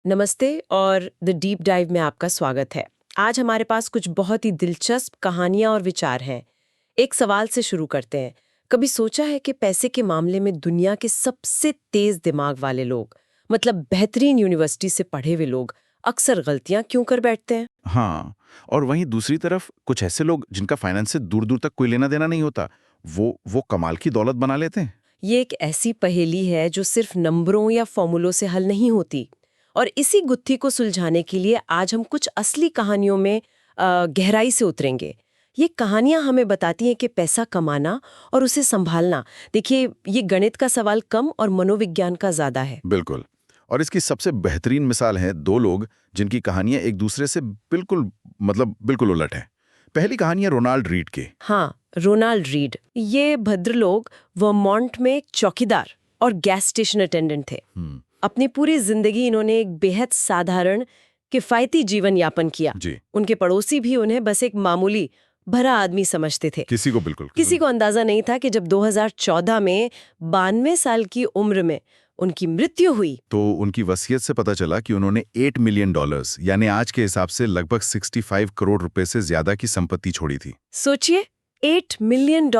नमस्ते और the deep dive में आपका स्वागत है। आज हमारे पास कुछ बहुत ही दिलचस्प कहानियां और विचार हैं। एक सवाल से शुरू करते हैं। कभी सोचा है कि पैसे के मामले में दुनिया के सबसे तेज दिमाग वाले लोग, मतलब बेहतरीन यूनिवर्सिटी से पढ़े हुए लोग, अक्सर गलतियां क्यों कर बैठते हैं? हाँ, और वहीं दूसरी तरफ कुछ ऐसे लोग जिनका फाइनेंस से दूर-दूर तक कोई लेना-देना नहीं होता, वो कमाल की दौलत बना लेते हैं। ये एक ऐसी पहेली है जो सिर्फ नंबरों या फॉर्मूलों से हल नहीं होती। और इसी गुत्थी को सुलझाने के लिए आज हम कुछ असली कहानियों में गहराई से उतरेंगे। ये कहानियां हमें बताती हैं कि पैसा कमाना और उसे संभालना, देखिए, ये गणित का सवाल कम और मनोविज्ञान का ज्यादा है। बिल्कुल। और इसकी सबसे बेहतरीन मिसाल है दो लोग जिनकी कहानियां एक दूसरे से बिल्कुल उलट हैं। पहली कहानी है रोनाल्ड रीड की। हाँ, रोनाल्ड रीड। ये भद्रलोक वर्मोंट में एक चौकीदार और गैस स्टेशन अटेंडेंट थे। अपनी पूरी जिंदगी इन्होंने एक बेहद साधारण किफायती जीवन यापन किया। जी। उनके पड़ोसी भी उन्हें बस एक मामूली भरा आदमी समझते थे। किसी को अंदाजा नहीं था कि जब 2014 में 92 साल की उम्र में उनकी मृत्यु हुई तो उनकी वसीयत से पता चला कि उन्होंने $8 मिलियन यानी आज के हिसाब से लगभग 65 करोड़ रुपए से ज्यादा की संपत्ति छोड़ी थी। सोचिए, $8 मिलियन।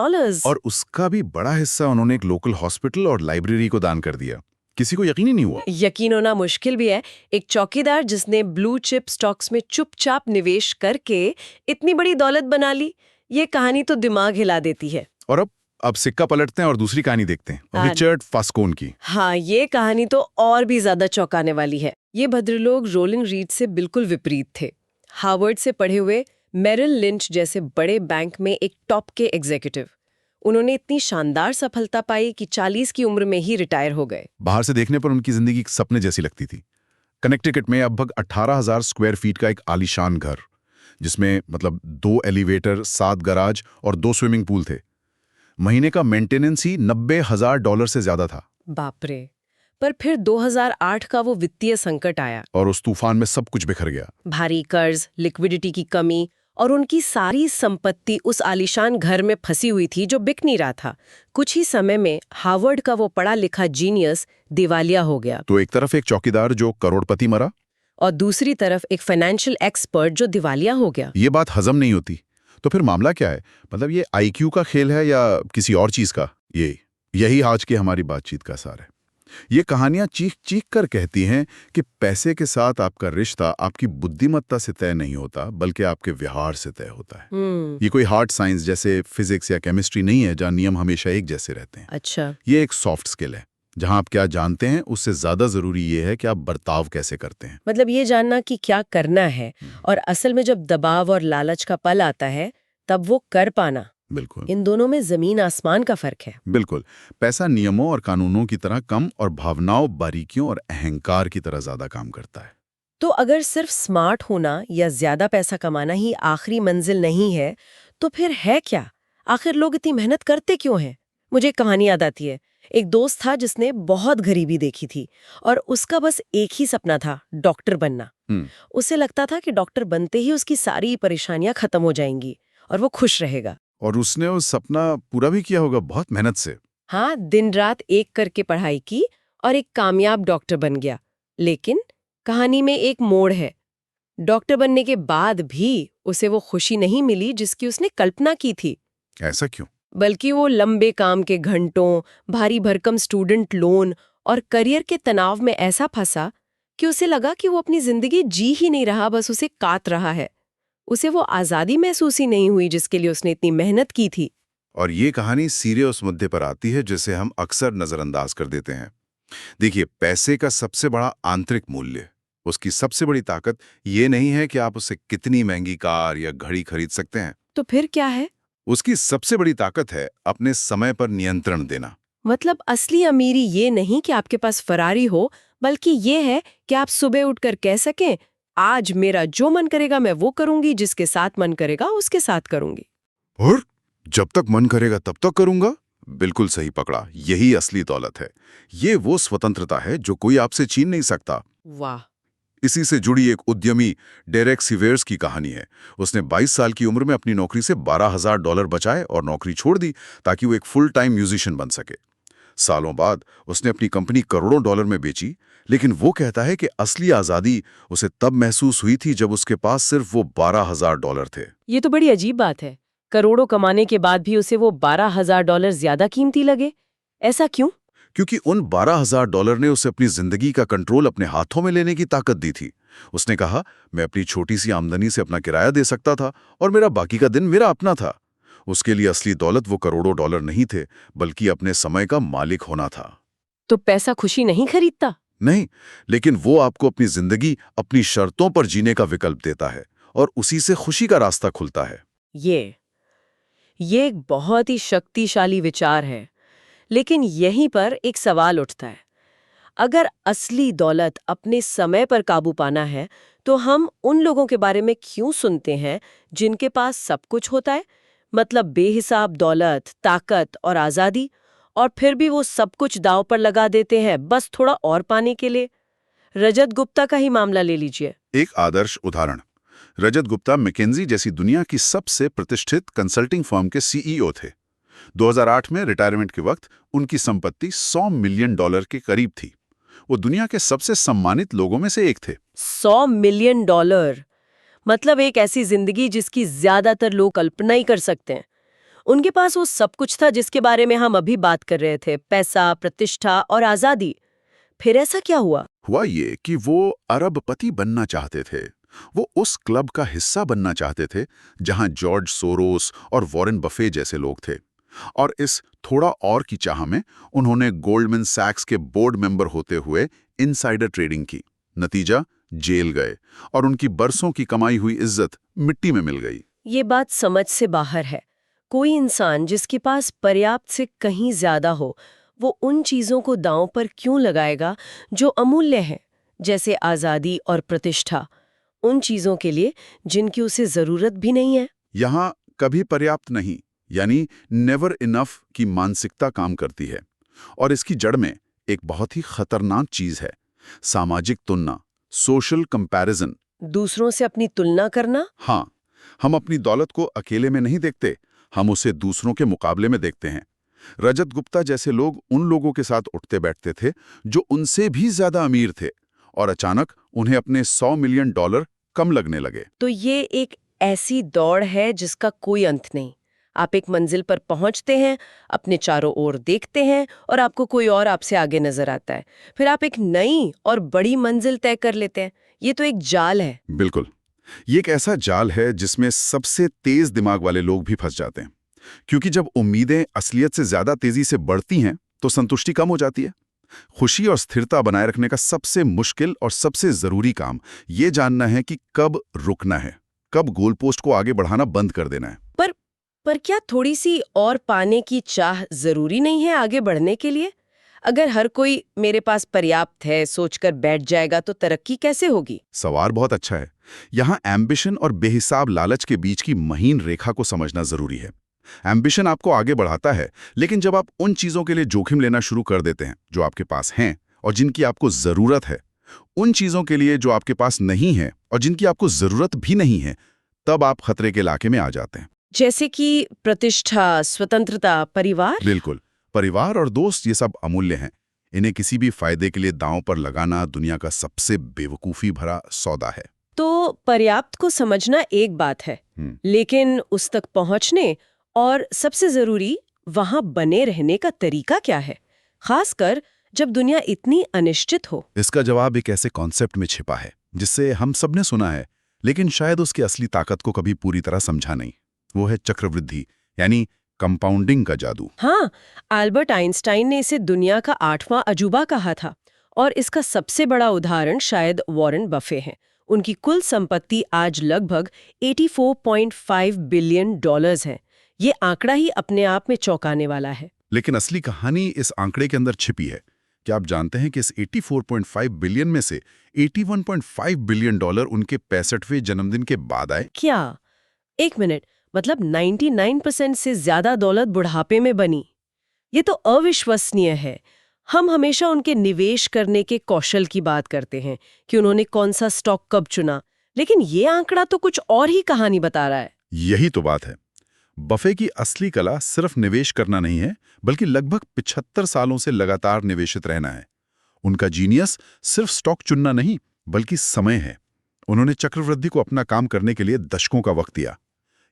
और उसका भी बड़ा हिस्सा उन्होंने एक लोकल हॉस्पिटल और लाइब्रेरी को दान कर दिया। किसी को यकीन ही नहीं हुआ। यकीन होना मुश्किल भी है। एक चौकीदार जिसने ब्लू चिप स्टॉक्स में चुपचाप निवेश करके इतनी बड़ी दौलत बना ली। ये कहानी तो दिमाग हिला देती है। और अब सिक्का पलटते हैं और दूसरी कहानी देखते हैं, रिचर्ड फास्कोन की। हाँ, ये कहानी तो और भी ज्यादा चौंकाने वाली है। ये भद्रलोक रोलिंग रीड से बिल्कुल विपरीत थे। हार्वर्ड से पढ़े हुए, मेरिल लिंच जैसे बड़े बैंक में एक टॉप के एग्जीक्यूटिव। उन्होंने इतनी शानदार सफलता पाई कि 40 की उम्र में ही रिटायर हो गए। बाहर से देखने पर उनकी जिंदगी एक सपने जैसी लगती थी। कनेक्टिकट में लगभग 18,000 स्क्वायर फीट का एक आलीशान घर, जिसमें 2 एलिवेटर, 7 गराज और 2 स्विमिंग पूल थे। महीने का मेंटेनेंस ही $90,000 से ज्यादा था। बाप रे। पर फिर 2008 का वो वित्तीय संकट आया और उस तूफान में सब कुछ बिखर गया। भारी कर्ज, लिक्विडिटी की कमी और उनकी सारी संपत्ति उस आलीशान घर में फंसी हुई थी जो बिक नहीं रहा था। कुछ ही समय में हार्वर्ड का वो पढ़ा लिखा जीनियस दिवालिया हो गया। तो एक तरफ एक चौकीदार जो करोड़पति मरा, और दूसरी तरफ एक फाइनेंशियल एक्सपर्ट जो दिवालिया हो गया। ये बात हजम नहीं होती। तो फिर मामला क्या है? ये आईक्यू का खेल है या किसी और चीज का? यही आज की हमारी बातचीत का सार है। ये कहानियां चीख चीख कर कहती हैं कि पैसे के साथ आपका रिश्ता आपकी बुद्धिमत्ता से तय नहीं होता, बल्कि आपके व्यवहार से तय होता है। ये कोई हार्ड साइंस जैसे फिजिक्स या केमिस्ट्री नहीं है जहां नियम हमेशा एक जैसे रहते हैं। अच्छा। ये एक सॉफ्ट स्किल है जहां आप क्या जानते हैं उससे ज्यादा जरूरी ये है कि आप बर्ताव कैसे करते हैं। मतलब ये जानना कि क्या करना है, और असल में जब दबाव और लालच का पल आता है तब वो कर पाना। बिल्कुल। इन दोनों में जमीन आसमान का फर्क है। बिल्कुल। पैसा नियमों और कानूनों की तरह कम और भावनाओं, बारीकियों और अहंकार की तरह ज्यादा काम करता है। तो अगर सिर्फ स्मार्ट होना या ज्यादा पैसा कमाना ही आखिरी मंजिल नहीं है, तो फिर है क्या? आखिर लोग इतनी मेहनत करते क्यों हैं? मुझे एक कहानी याद आती है। एक दोस्त था जिसने बहुत गरीबी देखी थी और उसका बस एक ही सपना था, डॉक्टर बनना। उसे लगता था कि डॉक्टर बनते ही उसकी सारी परेशानियां खत्म हो जाएंगी और वो खुश रहेगा। और उसने वो सपना पूरा भी किया होगा, बहुत मेहनत से। हाँ, दिन रात एक करके पढ़ाई की और एक कामयाब डॉक्टर बन गया। लेकिन कहानी में एक मोड़ है। डॉक्टर बनने के बाद भी उसे वो खुशी नहीं मिली जिसकी उसने कल्पना की थी। ऐसा क्यों? बल्कि वो लंबे काम के घंटों, भारी भरकम स्टूडेंट लोन और करियर के तनाव में ऐसा फंसा कि उसे लगा कि वो अपनी जिंदगी जी ही नहीं रहा, बस उसे काट रहा है। उसे वो आजादी महसूस ही नहीं हुई जिसके लिए उसने इतनी मेहनत की थी। और ये कहानी सीधे उस मुद्दे पर आती है जिसे हम अक्सर नजरअंदाज कर देते हैं। देखिए, पैसे का सबसे बड़ा आंतरिक मूल्य, उसकी सबसे बड़ी ताकत ये नहीं है कि आप उससे कितनी महंगी कार या घड़ी खरीद सकते हैं। तो फिर क्या है? उसकी सबसे बड़ी ताकत है अपने समय पर नियंत्रण देना। मतलब असली अमीरी ये नहीं कि आपके पास फरारी हो, बल्कि ये है कि आप सुबह उठकर कह सकें, आज मेरा जो मन करेगा मैं वो करूंगी, जिसके साथ मन करेगा उसके साथ करूंगी। और जब तक मन करेगा तब तक करूंगा। बिल्कुल सही पकड़ा, यही असली दौलत है। ये वो स्वतंत्रता है जो कोई आपसे छीन नहीं सकता। वाह। इसी से जुड़ी एक उद्यमी डेरेक सीवेर्स की कहानी है। उसने 22 साल की उम्र में अपनी नौकरी से $12,000 बचाए और नौकरी छोड़ दी ताकि वो एक फुल टाइम म्यूजिशियन बन सके। सालों बाद उसने अपनी कंपनी करोड़ों डॉलर में बेची, लेकिन वो कहता है कि असली आजादी उसे तब महसूस हुई थी जब उसके पास सिर्फ वो $12,000 थे। ये तो बड़ी अजीब बात है। करोड़ों कमाने के बाद भी उसे वो $12,000 ज्यादा कीमती लगे। ऐसा क्यों? क्योंकि उन $12,000 ने उसे अपनी जिंदगी का कंट्रोल अपने हाथों में लेने की ताकत दी थी। उसने कहा, मैं अपनी छोटी सी आमदनी से अपना किराया दे सकता था और मेरा बाकी का दिन मेरा अपना था। उसके लिए असली दौलत वो करोड़ों डॉलर नहीं थे, बल्कि अपने समय का मालिक होना था। तो पैसा खुशी नहीं खरीदता? नहीं, लेकिन वो आपको अपनी जिंदगी अपनी शर्तों पर जीने का विकल्प देता है और उसी से खुशी का रास्ता खुलता है। ये एक बहुत ही शक्तिशाली विचार है। लेकिन यहीं पर एक सवाल उठता है। अगर असली दौलत अपने समय पर काबू पाना है, तो हम उन लोगों के बारे में क्यों सुनते हैं जिनके पास सब कुछ होता है, मतलब बेहिसाब दौलत, ताकत और आज़ादी, और फिर भी वो सब कुछ दांव पर लगा देते हैं बस थोड़ा और पाने के लिए? रजत गुप्ता का ही मामला ले लीजिए। एक आदर्श उदाहरण, रजत गुप्ता मैकेंजी जैसी दुनिया की सबसे प्रतिष्ठित कंसल्टिंग फर्म के सीईओ थे। 2008 में रिटायरमेंट के वक्त उनकी संपत्ति $100 मिलियन के करीब थी। वो दुनिया के सबसे सम्मानित लोगों में से एक थे। $100 मिलियन, मतलब एक ऐसी जिंदगी जिसकी ज्यादातर लोग कल्पना ही कर सकते हैं। उनके पास वो सब कुछ था जिसके बारे में हम अभी बात कर रहे थे, पैसा, प्रतिष्ठा और आजादी। फिर ऐसा क्या हुआ? हुआ ये कि वो अरबपति बनना चाहते थे। वो उस क्लब का हिस्सा बनना चाहते थे जहां जॉर्ज सोरोस और वॉरेन बफे जैसे लोग थे। और इस थोड़ा और की चाह में उन्होंने गोल्डमैन सैक्स के बोर्ड मेंबर होते हुए इनसाइडर ट्रेडिंग की। नतीजा, जेल गए और उनकी बरसों की कमाई हुई इज्जत मिट्टी में मिल गई। ये बात समझ से बाहर है। कोई इंसान जिसके पास पर्याप्त से कहीं ज्यादा हो, वो उन चीजों को दांव पर क्यों लगाएगा जो अमूल्य हैं, जैसे आजादी और प्रतिष्ठा, उन चीजों के लिए जिनकी उसे जरूरत भी नहीं है? यहाँ कभी पर्याप्त नहीं, यानी नेवर इनफ की मानसिकता काम करती है। और इसकी जड़ में एक बहुत ही खतरनाक चीज है, सामाजिक तुलना, सोशल कंपैरिजन। दूसरों से अपनी तुलना करना? हाँ, हम अपनी दौलत को अकेले में नहीं देखते, हम उसे दूसरों के मुकाबले में देखते हैं। रजत गुप्ता जैसे लोग उन लोगों के साथ उठते बैठते थे जो उनसे भी ज्यादा अमीर थे, और अचानक उन्हें अपने $100 मिलियन कम लगने लगे। तो ये एक ऐसी दौड़ है जिसका कोई अंत नहीं। आप एक मंजिल पर पहुंचते हैं, अपने चारों ओर देखते हैं और आपको कोई और आपसे आगे नजर आता है। फिर आप एक नई और बड़ी मंजिल तय कर लेते हैं। ये तो एक जाल है। बिल्कुल, ये एक ऐसा जाल है जिसमें सबसे तेज दिमाग वाले लोग भी फंस जाते हैं। क्योंकि जब उम्मीदें असलियत से ज्यादा तेजी से बढ़ती हैं तो संतुष्टि कम हो जाती है। खुशी और स्थिरता बनाए रखने का सबसे मुश्किल और सबसे जरूरी काम ये जानना है कि कब रुकना है, कब गोलपोस्ट को आगे बढ़ाना बंद कर देना है। पर क्या थोड़ी सी और पाने की चाह जरूरी नहीं है आगे बढ़ने के लिए? अगर हर कोई मेरे पास पर्याप्त है सोचकर बैठ जाएगा तो तरक्की कैसे होगी? सवाल बहुत अच्छा है। यहाँ एम्बिशन और बेहिसाब लालच के बीच की महीन रेखा को समझना जरूरी है। एम्बिशन आपको आगे बढ़ाता है, लेकिन जब आप उन चीजों के लिए जोखिम लेना शुरू कर देते हैं जो आपके पास हैं और जिनकी आपको जरूरत है, उन चीजों के लिए जो आपके पास नहीं है और जिनकी आपको जरूरत भी नहीं है, तब आप खतरे के इलाके में आ जाते हैं। जैसे कि प्रतिष्ठा, स्वतंत्रता, परिवार? बिल्कुल, परिवार और दोस्त ये सब अमूल्य हैं। इन्हें किसी भी फायदे के लिए दांव पर लगाना दुनिया का सबसे बेवकूफी भरा सौदा है। तो पर्याप्त को समझना एक बात है, लेकिन उस तक पहुंचने और सबसे जरूरी वहां बने रहने का तरीका क्या है, खासकर जब दुनिया इतनी अनिश्चित हो? इसका जवाब एक ऐसे कॉन्सेप्ट में छिपा है जिससे हम सब ने सुना है, लेकिन शायद उसकी असली ताकत को कभी पूरी तरह समझा नहीं। वो है चक्रवृद्धि, यानी कंपाउंडिंग का जादू। हाँ, अल्बर्ट आइंस्टाइन ने इसे दुनिया का 8वां अजूबा कहा था, और इसका सबसे बड़ा उदाहरण शायद वॉरेन बफे हैं। उनकी कुल संपत्ति आज लगभग $84.5 बिलियन है। ये आंकड़ा ही अपने आप में चौंकाने वाला है। लेकिन असली कहानी इस आंकड़े के अंदर छिपी है। क्या आप जानते हैं कि इस 84.5 बिलियन में से $81.5 बिलियन उनके 65वें जन्मदिन के बाद आए? क्या? एक मिनट, मतलब 99% से ज्यादा दौलत बुढ़ापे में बनी? ये तो अविश्वसनीय है। हम हमेशा उनके निवेश करने के कौशल की बात करते हैं कि उन्होंने कौन सा स्टॉक कब चुना, लेकिन ये आंकड़ा तो कुछ और ही कहानी बता रहा है। यही तो बात है। बफे की असली कला सिर्फ निवेश करना नहीं है, बल्कि लगभग 75 सालों से लगातार निवेशित रहना है। उनका जीनियस सिर्फ स्टॉक चुनना नहीं बल्कि समय है। उन्होंने चक्रवृद्धि को अपना काम करने के लिए दशकों का वक्त दिया।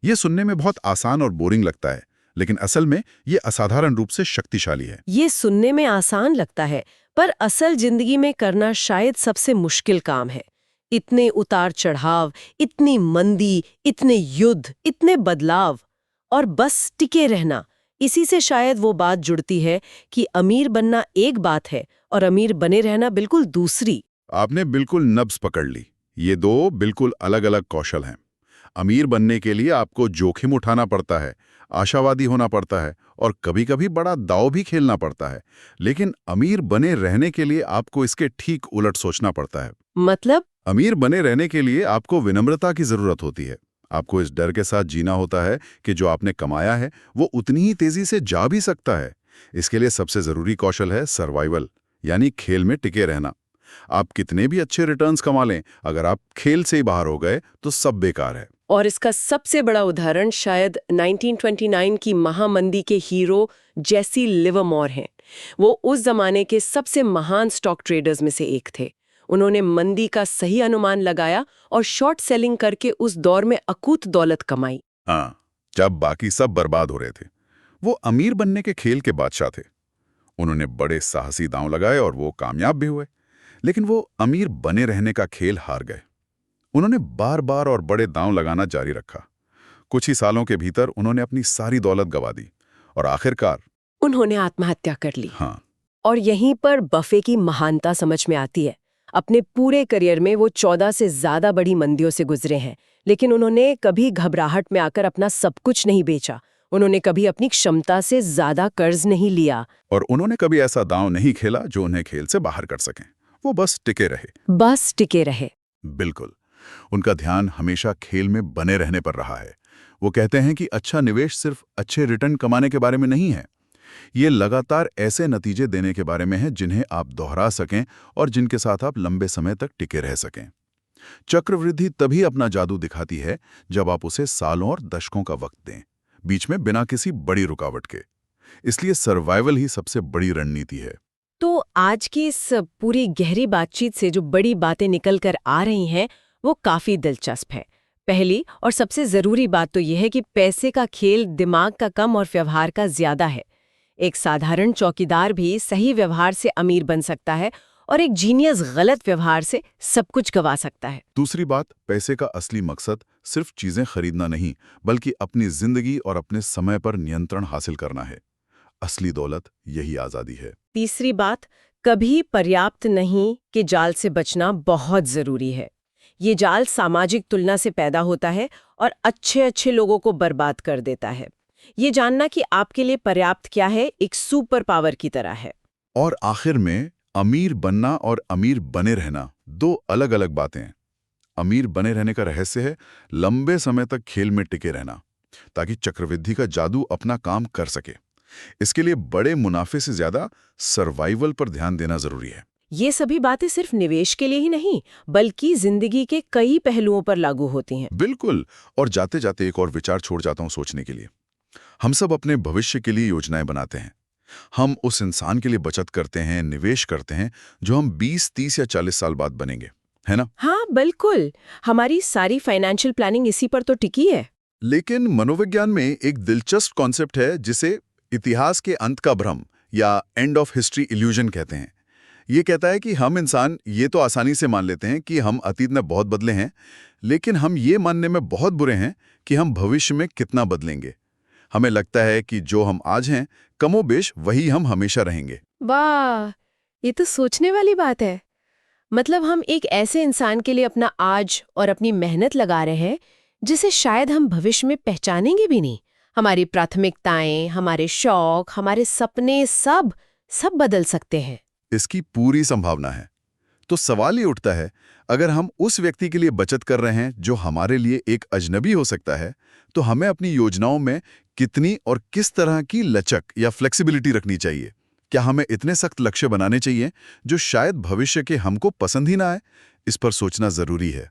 ये सुनने में बहुत आसान और बोरिंग लगता है, लेकिन असल में ये असाधारण रूप से शक्तिशाली है। ये सुनने में आसान लगता है, पर असल जिंदगी में करना शायद सबसे मुश्किल काम है। इतने उतार चढ़ाव, इतनी मंदी, इतने युद्ध, इतने बदलाव, और बस टिके रहना। इसी से शायद वो बात जुड़ती है कि अमीर बनना एक बात है और अमीर बने रहना बिल्कुल दूसरी। आपने बिल्कुल नब्ज पकड़ ली। ये दो बिल्कुल अलग अलग कौशल हैं। अमीर बनने के लिए आपको जोखिम उठाना पड़ता है, आशावादी होना पड़ता है और कभी-कभी बड़ा दांव भी खेलना पड़ता है। लेकिन अमीर बने रहने के लिए आपको इसके ठीक उलट सोचना पड़ता है। मतलब? अमीर बने रहने के लिए आपको विनम्रता की जरूरत होती है। आपको इस डर के साथ जीना होता है कि जो आपने कमाया है वो उतनी ही तेजी से जा भी सकता है। इसके लिए सबसे जरूरी कौशल है सर्वाइवल, यानी खेल में टिके रहना। आप कितने भी अच्छे रिटर्न्स कमा लें, अगर आप खेल से ही बाहर हो गए तो सब बेकार है। और इसका सबसे बड़ा उदाहरण शायद 1929 की महामंदी के हीरो जेसी लिवरमोर हैं। वो उस जमाने के सबसे महान स्टॉक ट्रेडर्स में से एक थे। उन्होंने मंदी का सही अनुमान लगाया और शॉर्ट सेलिंग करके उस दौर में अकूत दौलत कमाई। हाँ, जब बाकी सब बर्बाद हो रहे थे, वो अमीर बनने के खेल के बादशाह थे। उन्होंने बड़े साहसी दांव लगाए और वो कामयाब भी हुए। लेकिन वो अमीर बने रहने का खेल हार गए। उन्होंने बार बार और बड़े दांव लगाना जारी रखा। कुछ ही सालों के भीतर उन्होंने अपनी सारी दौलत गंवा दी और आखिरकार उन्होंने आत्महत्या कर ली। हाँ, और यहीं पर बफे की महानता समझ में आती है। अपने पूरे करियर में वो 14 से ज्यादा बड़ी मंदियों से गुजरे हैं, लेकिन उन्होंने कभी घबराहट में आकर अपना सब कुछ नहीं बेचा। उन्होंने कभी अपनी क्षमता से ज्यादा कर्ज नहीं लिया। और उन्होंने कभी ऐसा दांव नहीं खेला जो उन्हें खेल से बाहर कर सकें। वो बस टिके रहे। बस टिके रहे। बिल्कुल। उनका ध्यान हमेशा खेल में बने रहने पर रहा है। वो कहते हैं कि अच्छा निवेश सिर्फ अच्छे रिटर्न कमाने के बारे में नहीं है। ये लगातार ऐसे नतीजे देने के बारे में है जिन्हें आप दोहरा सकें और जिनके साथ आप लंबे समय तक टिके रह सकें। चक्रवृद्धि तभी अपना जादू दिखाती है जब आप उसे सालों और दशकों का वक्त दें, बीच में बिना किसी बड़ी रुकावट के। इसलिए सर्वाइवल ही सबसे बड़ी रणनीति है। तो आज की इस पूरी गहरी बातचीत से जो बड़ी बातें निकल कर आ रही हैं, वो काफी दिलचस्प है। पहली और सबसे जरूरी बात तो यह है कि पैसे का खेल दिमाग का कम और व्यवहार का ज्यादा है। एक साधारण चौकीदार भी सही व्यवहार से अमीर बन सकता है और एक जीनियस गलत व्यवहार से सब कुछ गंवा सकता है। दूसरी बात, पैसे का असली मकसद सिर्फ चीजें खरीदना नहीं, बल्कि अपनी जिंदगी और अपने समय पर नियंत्रण हासिल करना है। असली दौलत यही आजादी है। तीसरी बात, कभी पर्याप्त नहीं के जाल से बचना बहुत जरूरी है। ये जाल सामाजिक तुलना से पैदा होता है और अच्छे अच्छे लोगों को बर्बाद कर देता है। ये जानना कि आपके लिए पर्याप्त क्या है एक सुपर पावर की तरह है। और आखिर में, अमीर बनना और अमीर बने रहना दो अलग अलग बातें हैं। अमीर बने रहने का रहस्य है लंबे समय तक खेल में टिके रहना, ताकि चक्रवृद्धि का जादू अपना काम कर सके। इसके लिए बड़े मुनाफे से ज्यादा सर्वाइवल पर ध्यान देना जरूरी है। ये सभी बातें सिर्फ निवेश के लिए ही नहीं, बल्कि जिंदगी के कई पहलुओं पर लागू होती हैं। बिल्कुल। और जाते जाते एक और विचार छोड़ जाता हूं सोचने के लिए। हम सब अपने भविष्य के लिए योजनाएं बनाते हैं। हम उस इंसान के लिए बचत करते हैं, निवेश करते हैं जो हम 20, 30 या 40 साल बाद बनेंगे, है ना? हाँ बिल्कुल, हमारी सारी फाइनेंशियल प्लानिंग इसी पर तो टिकी है। लेकिन मनोविज्ञान में एक दिलचस्प कॉन्सेप्ट है जिसे इतिहास के अंत का भ्रम या एंड ऑफ हिस्ट्री इल्यूजन कहते हैं। ये कहता है कि हम इंसान ये तो आसानी से मान लेते हैं कि हम अतीत में बहुत बदले हैं, लेकिन हम ये मानने में बहुत बुरे हैं कि हम भविष्य में कितना बदलेंगे। हमें लगता है कि जो हम आज हैं, कमोबेश वही हम हमेशा रहेंगे। वाह, ये तो सोचने वाली बात है। मतलब हम एक ऐसे इंसान के लिए अपना आज और अपनी मेहनत लगा रहे हैं जिसे शायद हम भविष्य में पहचानेंगे भी नहीं। हमारी प्राथमिकताएं, हमारे शौक, हमारे सपने सब बदल सकते हैं। इसकी पूरी संभावना है। तो सवाल ये उठता है, अगर हम उस व्यक्ति के लिए बचत कर रहे हैं जो हमारे लिए एक अजनबी हो सकता है, तो हमें अपनी योजनाओं में कितनी और किस तरह की लचक या फ्लेक्सिबिलिटी रखनी चाहिए? क्या हमें इतने सख्त लक्ष्य बनाने चाहिए जो शायद भविष्य के हमको पसंद ही ना आए? इस पर सोचना जरूरी है।